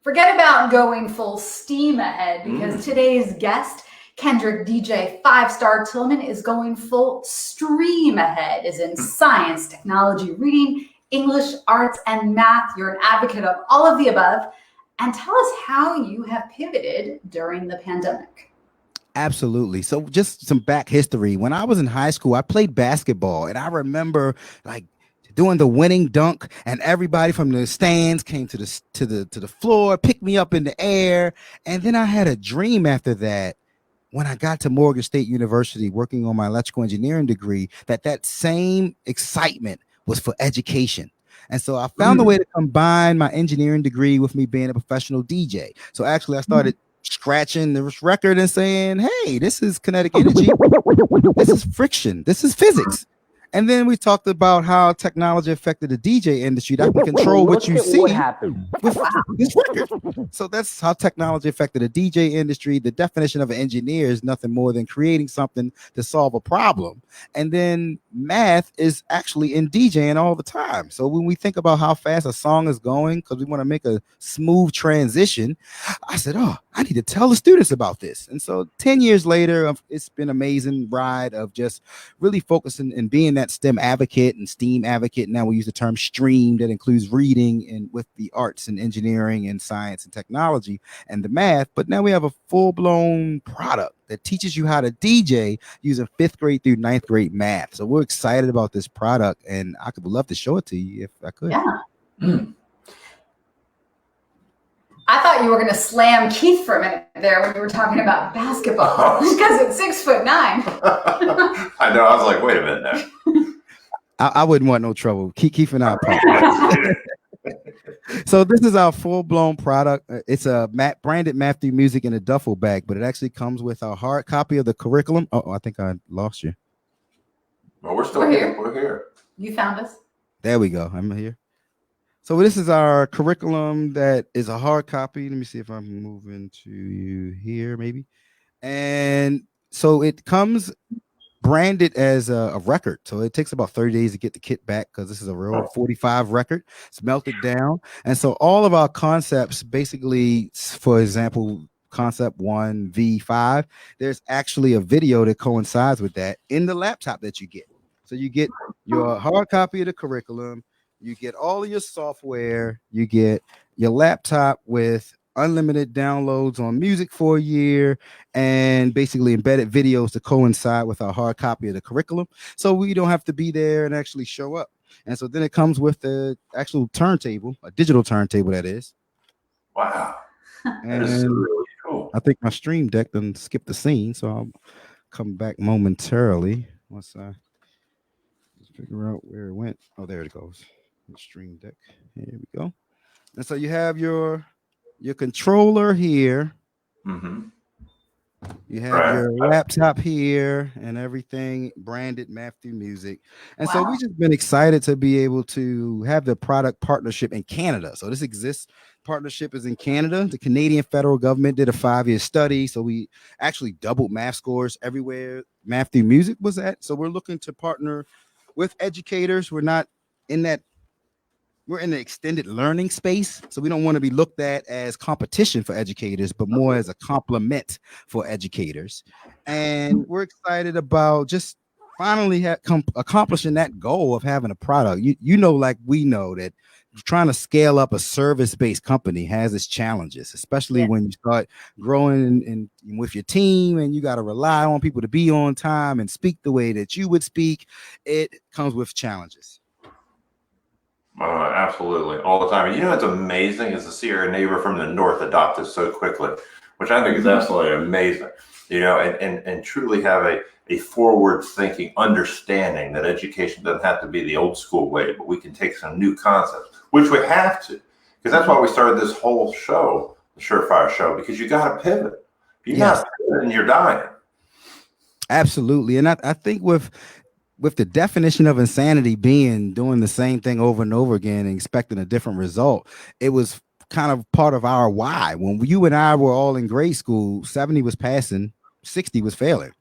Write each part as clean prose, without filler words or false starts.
Forget about going full steam ahead because today's guest, Kendrick DJ 5-star Tilghman, is going full stream ahead, as in science, technology, reading, English, arts, and math. You're an advocate of all of the above. And tell us how you have pivoted during the pandemic. Absolutely. So just some back history. When I was in high school, I played basketball, and I remember like doing the winning dunk, and everybody from the stands came to the floor, picked me up in the air. And then I had a dream after that, when I got to Morgan State University working on my electrical engineering degree, that same excitement was for education. And so I found a way to combine my engineering degree with me being a professional DJ. So actually I started scratching the record and saying, hey, this is kinetic energy. This is friction. This is physics. And then we talked about how technology affected the DJ industry. That can control what you see with this record. So that's how technology affected the DJ industry. The definition of an engineer is nothing more than creating something to solve a problem. And then math is actually in DJing all the time. So when we think about how fast a song is going, because we want to make a smooth transition, I said, oh, I need to tell the students about this. And so 10 years later, it's been an amazing ride of just really focusing and being that STEM advocate and STEAM advocate. Now we use the term STREAM, that includes reading and with the arts and engineering and science and technology and the math. But now we have a full-blown product that teaches you how to DJ using 5th grade through 9th grade math. So we're excited about this product, and I would love to show it to you if I could. Yeah. I thought you were going to slam Keith for a minute there when you were talking about basketball because it's 6'9". I know. I was like, wait a minute now. I wouldn't want no trouble. Keith and I. So this is our full-blown product. It's a branded Math Through Music in a duffel bag, but it actually comes with a hard copy of the curriculum. Oh, I think I lost you. Well, we're still here. We're here. You found us. There we go. I'm here. So this is our curriculum that is a hard copy. Let me see if I'm moving to you here, maybe. And so it comes branded as a record. So it takes about 30 days to get the kit back because this is a real 45 record. It's melted down. And so all of our concepts, basically, for example, concept 1, V5, there's actually a video that coincides with that in the laptop that you get. So you get your hard copy of the curriculum. You get all of your software, you get your laptop with unlimited downloads on music for a year, and basically embedded videos to coincide with our hard copy of the curriculum. So we don't have to be there and actually show up. And so then it comes with the actual turntable, a digital turntable that is. Wow. And that is really cool. I think my stream deck done skipped the scene, so I'll come back momentarily once I just figure out where it went. Oh, there it goes. Stream deck. Here we go. And so you have your controller here. You have your laptop here and everything branded Math Through Music. And so we've just been excited to be able to have the product partnership in Canada. So this exists. Partnership is in Canada. The Canadian federal government did a 5-year study. So we actually doubled math scores everywhere Math Through Music was at. So we're looking to partner with educators. We're in the extended learning space, so we don't want to be looked at as competition for educators, but more as a complement for educators. And we're excited about just finally accomplishing that goal of having a product. You know, like we know that trying to scale up a service-based company has its challenges, especially when you start growing and with your team, and you got to rely on people to be on time and speak the way that you would speak. It comes with challenges. Absolutely, all the time. And you know what's amazing is to see our neighbor from the north adopt this so quickly, which I think is absolutely amazing. You know, and truly have a forward-thinking understanding that education doesn't have to be the old school way, but we can take some new concepts, which we have to, because that's why we started this whole show, the Surefire Show, because you got to pivot. If you're not pivoting, you're dying. Absolutely, and I think with the definition of insanity being doing the same thing over and over again and expecting a different result, it was kind of part of our why. When you and I were all in grade school, 70 was passing, 60 was failing.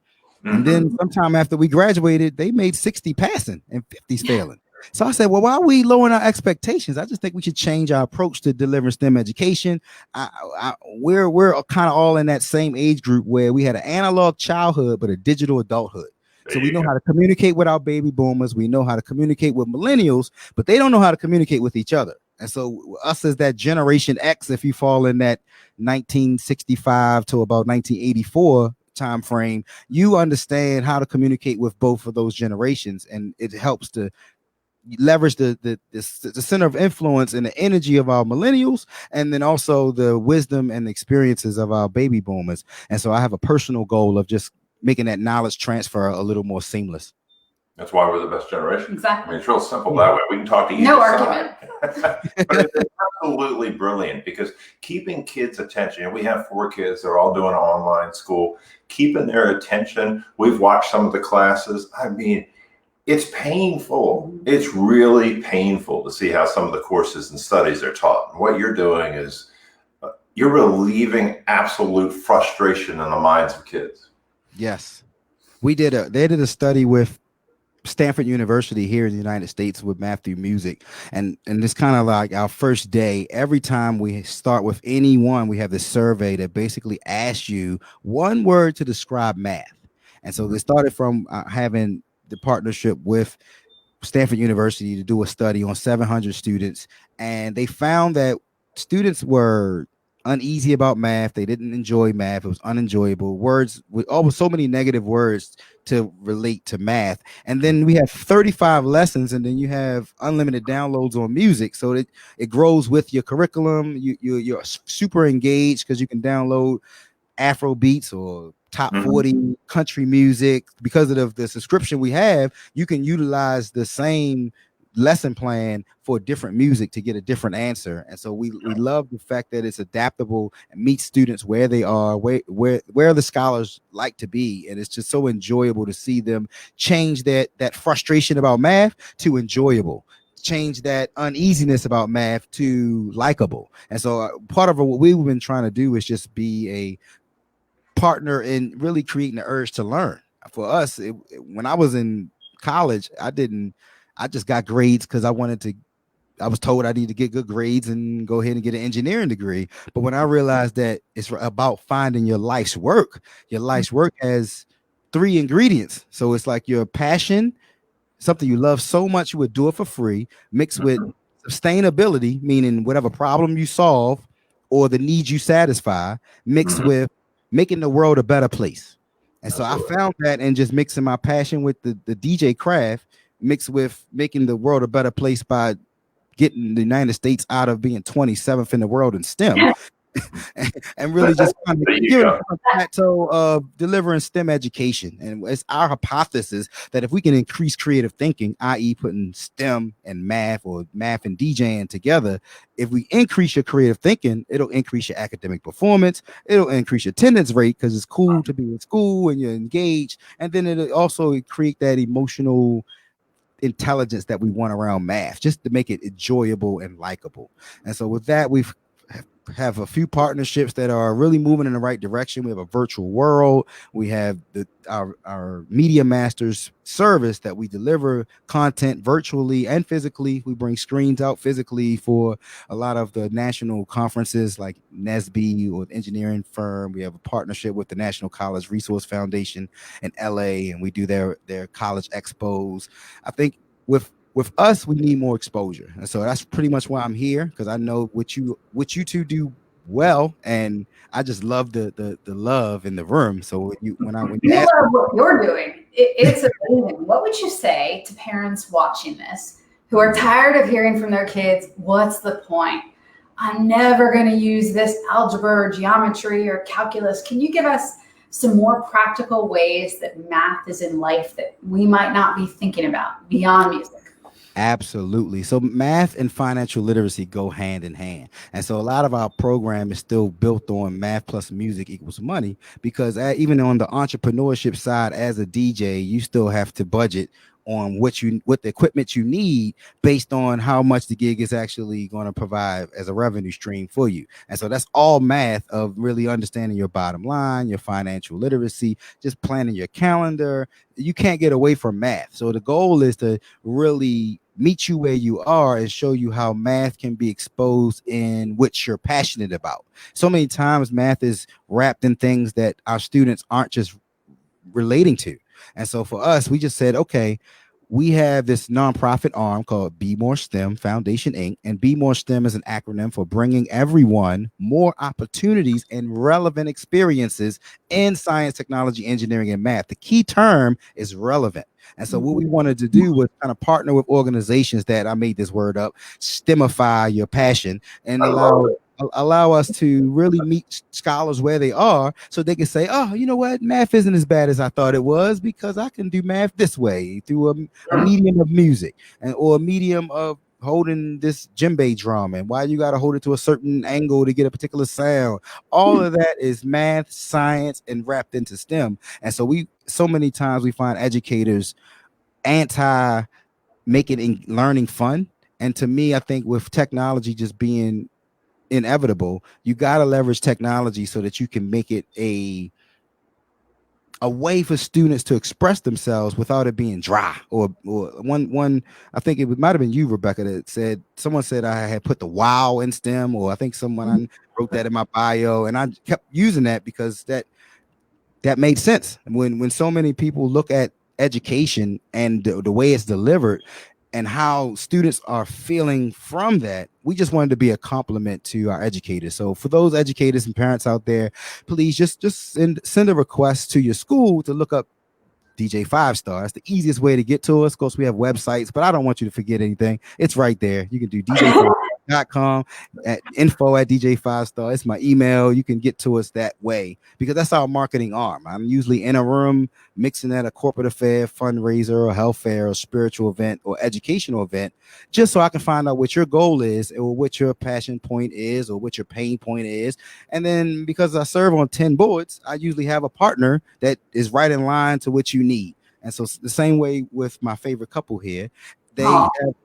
And then sometime after we graduated, they made 60 passing and 50s failing. So I said, well, why are we lowering our expectations? I just think we should change our approach to delivering STEM education. We're kind of all in that same age group where we had an analog childhood, but a digital adulthood. So we know how to communicate with our baby boomers. We know how to communicate with millennials, but they don't know how to communicate with each other. And so us as that Generation X, if you fall in that 1965 to about 1984 time frame, you understand how to communicate with both of those generations, and it helps to leverage the center of influence and the energy of our millennials, and then also the wisdom and the experiences of our baby boomers. And so I have a personal goal of just making that knowledge transfer a little more seamless. That's why we're the best generation. Exactly. I mean, it's real simple that way. We can talk to either argument. But it's absolutely brilliant because keeping kids' attention, we have 4 kids, they're all doing online school, keeping their attention. We've watched some of the classes. I mean, it's painful. It's really painful to see how some of the courses and studies are taught. And what you're doing is you're relieving absolute frustration in the minds of kids. Yes. They did a study with Stanford University here in the United States with Math Through Music. And it's kind of like our first day. Every time we start with anyone, we have this survey that basically asks you one word to describe math. And so they started from having the partnership with Stanford University to do a study on 700 students. And they found that students were uneasy about math. They didn't enjoy math. It was unenjoyable. Words with almost so many negative words to relate to math. And then we have 35 lessons, and then you have unlimited downloads on music. So it grows with your curriculum. You're super engaged because you can download Afro beats or top 40 country music. Because of the subscription we have, you can utilize the same lesson plan for different music to get a different answer. And so we love the fact that it's adaptable and meets students where they are, where the scholars like to be. And it's just so enjoyable to see them change that frustration about math to enjoyable, change that uneasiness about math to likable. And so part of what we've been trying to do is just be a partner in really creating the urge to learn. For us, when I was in college, I just got grades because I was told I needed to get good grades and go ahead and get an engineering degree. But when I realized that it's about finding your life's work has 3 ingredients. So it's like your passion, something you love so much you would do it for free, mixed with sustainability, meaning whatever problem you solve or the needs you satisfy, mixed with making the world a better place. And so I found that in just mixing my passion with the DJ craft, mixed with making the world a better place by getting the United States out of being 27th in the world in STEM. And really just kind of giving a plateau of delivering STEM education. And it's our hypothesis that if we can increase creative thinking, i.e. putting STEM and math or math and DJing together, if we increase your creative thinking, it'll increase your academic performance. It'll increase your attendance rate because it's cool to be in school and you're engaged. And then it'll also create that emotional intelligence that we want around math, just to make it enjoyable and likable. And so with that, we've have a few partnerships that are really moving in the right direction. We have a virtual world. We have our Media Masters service that we deliver content virtually and physically. We bring screens out physically for a lot of the national conferences like NSBE or the engineering firm. We have a partnership with the National College Resource Foundation in LA, and we do their college expos. I think with us, we need more exposure. And so that's pretty much why I'm here, because I know what you two do well, and I just love the love in the room. So when you ask love what you're doing, it's amazing. What would you say to parents watching this who are tired of hearing from their kids, what's the point? I'm never going to use this algebra or geometry or calculus. Can you give us some more practical ways that math is in life that we might not be thinking about beyond music? Absolutely. So math and financial literacy go hand in hand. And so a lot of our program is still built on math plus music equals money, because even on the entrepreneurship side, as a DJ, you still have to budget on what the equipment you need based on how much the gig is actually going to provide as a revenue stream for you. And so that's all math of really understanding your bottom line, your financial literacy, just planning your calendar. You can't get away from math. So the goal is to really meet you where you are and show you how math can be exposed in which you're passionate about. So many times math is wrapped in things that our students aren't just relating to. And so for us, we just said, okay, we have this nonprofit arm called Be More STEM Foundation Inc. And Be More STEM is an acronym for bringing everyone more opportunities and relevant experiences in science, technology, engineering, and math. The key term is relevant. And so what we wanted to do was kind of partner with organizations that, I made this word up, STEMify your passion, and I love it. allow us to really meet scholars where they are, so they can say, oh, you know what, math isn't as bad as I thought it was, because I can do math this way through a medium of music, and or a medium of holding this djembe drum, and why you got to hold it to a certain angle to get a particular sound. All of that is math, science, and wrapped into STEM. And so many times we find educators anti making learning fun. And to me, I think with technology just being inevitable, you got to leverage technology so that you can make it a way for students to express themselves without it being dry. Or one I think it might have been you, Rebecca, that said, someone said I had put the wow in STEM, or I think someone wrote that in my bio, and I kept using that because that made sense. When so many people look at education and the way it's delivered and how students are feeling from that, we just wanted to be a compliment to our educators. So for those educators and parents out there, please just send a request to your school to look up DJ 5-Star. It's the easiest way to get to us. Of course, we have websites, but I don't want you to forget anything. It's right there. You can do DJ5.com at info@DJ5Star. It's my email. You can get to us that way, because that's our marketing arm. I'm usually in a room mixing at a corporate affair, fundraiser, or health fair, or spiritual event, or educational event, just so I can find out what your goal is, or what your passion point is, or what your pain point is. And then, because I serve on 10 boards, I usually have a partner that is right in line to what you need. And so the same way with my favorite couple here,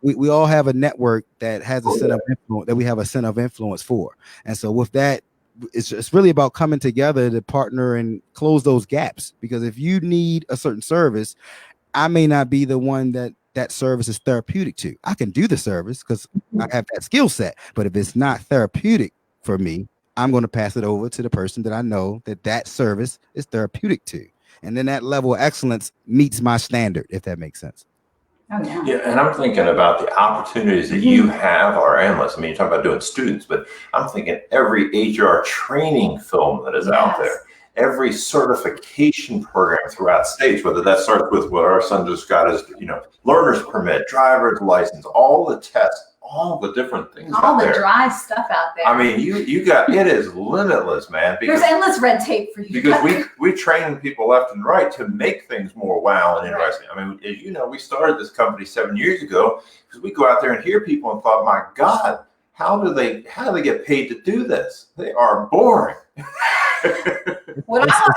we all have a network that has a center of influence, that we have a center of influence for. And so with that, it's really about coming together to partner and close those gaps. Because if you need a certain service, I may not be the one that service is therapeutic to. I can do the service because I have that skill set, but if it's not therapeutic for me, I'm going to pass it over to the person that I know that service is therapeutic to. And then that level of excellence meets my standard, if that makes sense. Oh, yeah. Yeah, and I'm thinking about the opportunities that you have are endless. I mean, you talk about doing students, but I'm thinking every HR training film that is out there, every certification program throughout states, whether that starts with what our son just got as, learner's permit, driver's license, all the tests, all the different things all the dry stuff out there. I mean, you got, it is limitless, man. Because there's endless red tape for you. Because we train people left and right to make things more wow and interesting. Right. I mean, as you know, we started this company 7 years ago because we go out there and hear people and thought, my God, how do they get paid to do this? They are boring. What I want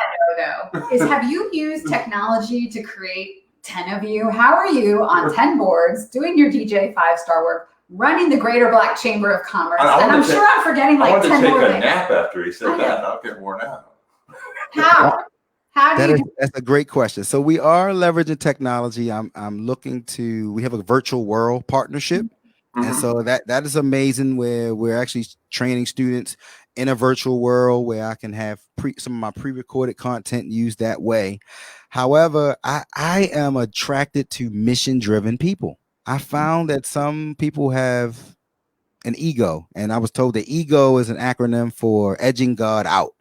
to know, though, is have you used technology to create 10 of you? How are you on 10 boards doing your DJ 5-Star work, running the Greater Black Chamber of Commerce? And I'm sure I'm forgetting like 10 more things. I wanted to take a nap after he said that. I'll get worn out. How do you? That's a great question. So we are leveraging technology. I'm looking to, we have a virtual world partnership. And so that is amazing, where we're actually training students in a virtual world where I can have some of my pre-recorded content used that way. However, I am attracted to mission-driven people. I found that some people have an ego, and I was told that ego is an acronym for edging God out.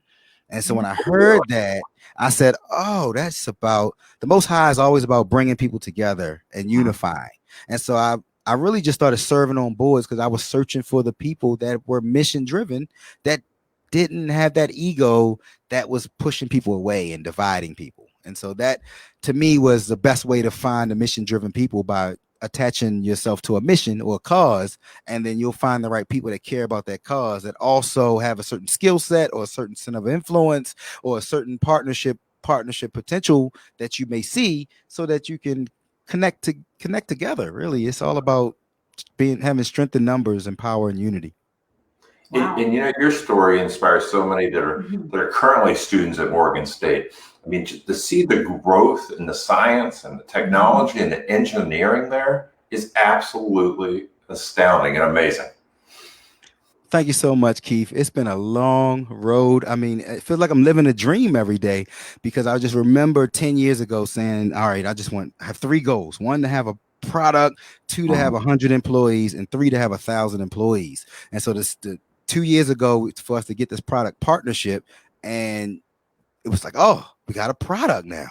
And so when I heard that, I said, oh, that's about, the Most High is always about bringing people together and unifying. And so I really just started serving on boards because I was searching for the people that were mission driven, that didn't have that ego that was pushing people away and dividing people. And so that, to me, was the best way to find the mission driven people, by attaching yourself to a mission or a cause, and then you'll find the right people that care about that cause, that also have a certain skill set or a certain center of influence or a certain partnership potential that you may see, so that you can connect together. Really, it's all about having strength in numbers and power and unity. Wow. And your story inspires so many that are currently students at Morgan State. I mean, to see the growth in the science and the technology and the engineering there, is absolutely astounding and amazing. Thank you so much, Keith. It's been a long road. I mean, it feels like I'm living a dream every day because I just remember 10 years ago saying, all right, I have three goals. One, to have a product, two, to have 100 employees, and three, to have 1,000 employees. And so the 2 years ago for us to get this product partnership, and it was like, oh, we got a product now.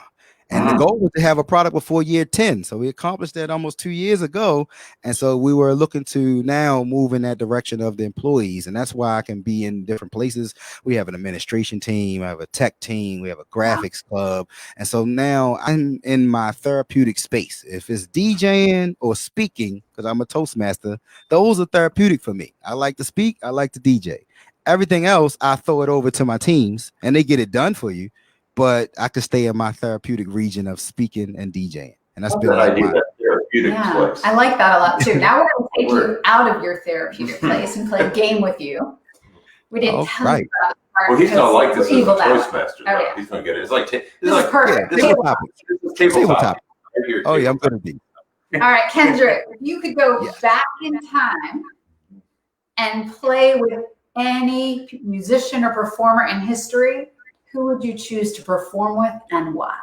And the goal was to have a product before year 10. So we accomplished that almost 2 years ago. And so we were looking to now move in that direction of the employees. And that's why I can be in different places. We have an administration team, I have a tech team, we have a graphics club. And so now I'm in my therapeutic space. If it's DJing or speaking, because I'm a Toastmaster, those are therapeutic for me. I like to speak, I like to DJ. Everything else, I throw it over to my teams and they get it done for you. But I could stay in my therapeutic region of speaking and DJing. And that's been like my therapeutic place. I like that a lot too. Now we're going to take you out of your therapeutic place and play a game with you. We didn't tell you about the part. Well, he's going to like this as a Toastmaster. Oh, yeah. He's going to get it. It's like, this is perfect. This is tabletop. Oh, yeah, I'm going to be. All right, Kendrick, if you could go back in time and play with any musician or performer in history, who would you choose to perform with and why?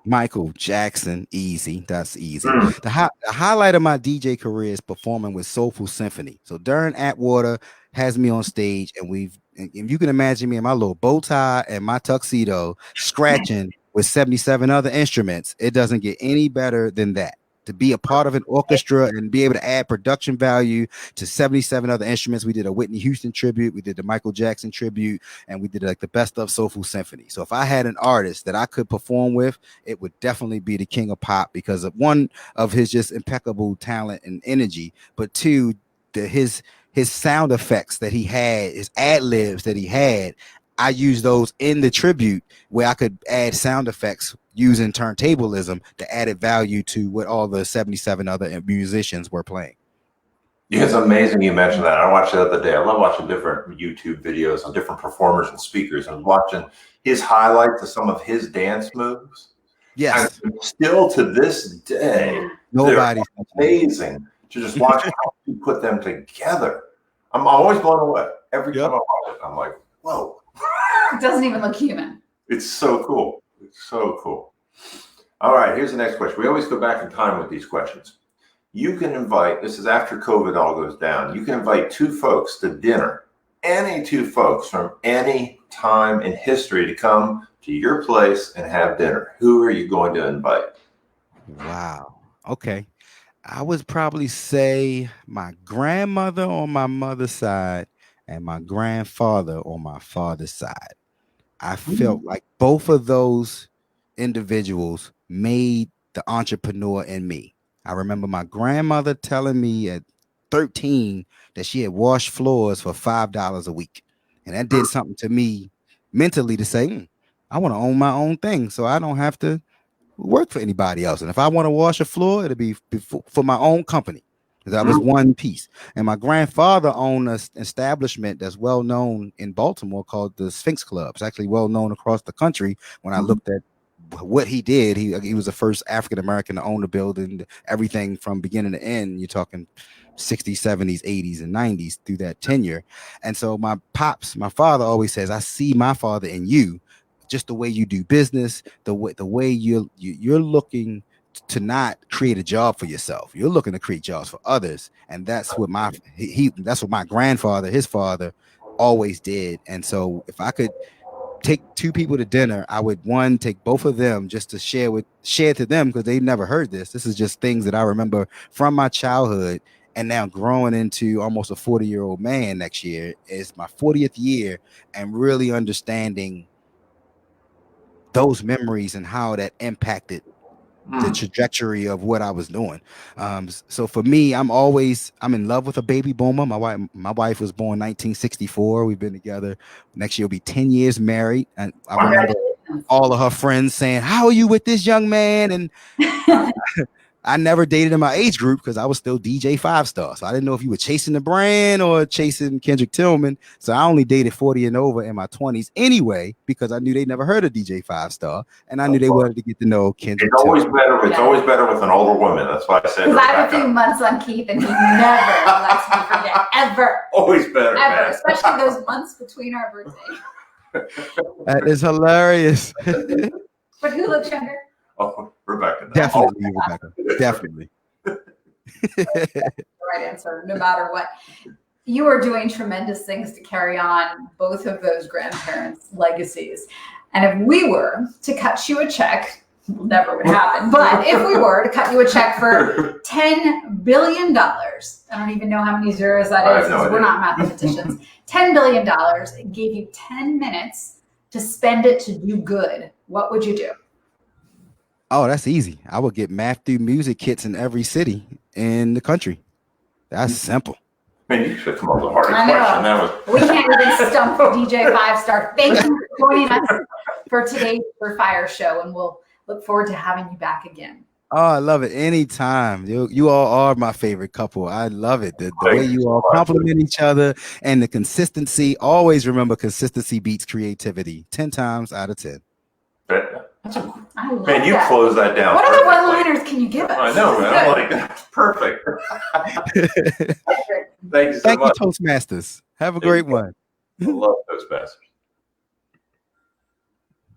Michael Jackson, easy. That's easy. The highlight of my DJ career is performing with Soulful Symphony. So Darren Atwater has me on stage, and if you can imagine me in my little bow tie and my tuxedo scratching with 77 other instruments, it doesn't get any better than that. To be a part of an orchestra and be able to add production value to 77 other instruments. We did a Whitney Houston tribute, we did the Michael Jackson tribute, and we did like the best of Soulful Symphony. So if I had an artist that I could perform with, it would definitely be the King of Pop because of one of his just impeccable talent and energy, but two, his sound effects that he had, his ad libs that he had. I used those in the tribute where I could add sound effects using turntablism to added value to what all the 77 other musicians were playing. Yeah, it's amazing you mentioned that. I watched it the other day. I love watching different YouTube videos on different performers and speakers and watching his highlights of some of his dance moves. Yes. And still to this day, nobody's amazing to just watch how you put them together. I'm always blown away. Every time I watch it, I'm like, whoa. It doesn't even look human. It's so cool. It's so cool. All right, here's the next question. We always go back in time with these questions. You can invite, this is after COVID all goes down, you can invite two folks to dinner, any two folks from any time in history to come to your place and have dinner. Who are you going to invite? Wow. Okay. I would probably say my grandmother on my mother's side and my grandfather on my father's side. I felt like both of those individuals made the entrepreneur in me. I remember my grandmother telling me at 13 that she had washed floors for $5 a week. And that did something to me mentally to say, I want to own my own thing so I don't have to work for anybody else. And if I want to wash a floor, it'll be for my own company. That was one piece. And my grandfather owned an establishment that's well known in Baltimore called the Sphinx Club. It's actually well known across the country. When I looked at what he did, he was the first African American to own the building, everything from beginning to end. You're talking 60s, 70s, 80s, and 90s through that tenure. And so my father always says, I see my father in you, just the way you do business, the way you're looking to not create a job for yourself. You're looking to create jobs for others. And that's what that's what my grandfather, his father, always did. And so if I could take two people to dinner, I would take both of them just to share to them, because they've never heard this. This is just things that I remember from my childhood, and now growing into almost a 40-year-old man next year is my 40th year, and really understanding those memories and how that impacted the trajectory of what I was doing. So for me, I'm in love with a baby boomer. My wife was born 1964. We've been together. Next year will be 10 years married. And I remember all of her friends saying, how are you with this young man? And I never dated in my age group because I was still DJ 5-star. So I didn't know if you were chasing the brand or chasing Kendrick Tilghman. So I only dated 40 and over in my 20s anyway, because I knew they never heard of DJ 5-star. And I knew they wanted to get to know Kendrick Tilghman. It's always better with an older woman. That's why I said. Because I have a few months on Keith and he never lets me forget. Ever. Always better. Ever. Man. Especially those months between our birthdays. That is hilarious. But who looks younger? Oh, Rebecca. Definitely, Rebecca. Definitely. The right answer, no matter what. You are doing tremendous things to carry on both of those grandparents' legacies. And if we were to cut you a check, never would happen, but if we were to cut you a check for $10 billion, I don't even know how many zeros that is because we're not mathematicians, $10 billion, and gave you 10 minutes to spend it to do good, what would you do? Oh, that's easy. I would get Matthew music kits in every city in the country. That's simple. Man, you should come up with a harder question. That was... We can't even stump DJ 5-star. Thank you for joining us for today's For Fire show, and we'll look forward to having you back again. Oh, I love it. Anytime. You all are my favorite couple. I love it. The way you all compliment each other and the consistency. Always remember, consistency beats creativity 10 times out of 10. I love Man, you that. close that down. What other one-liners can you give us? I know, man. I'm like, that's perfect. Thank you so Thank much. you, Toastmasters. Have a great one. I love Toastmasters.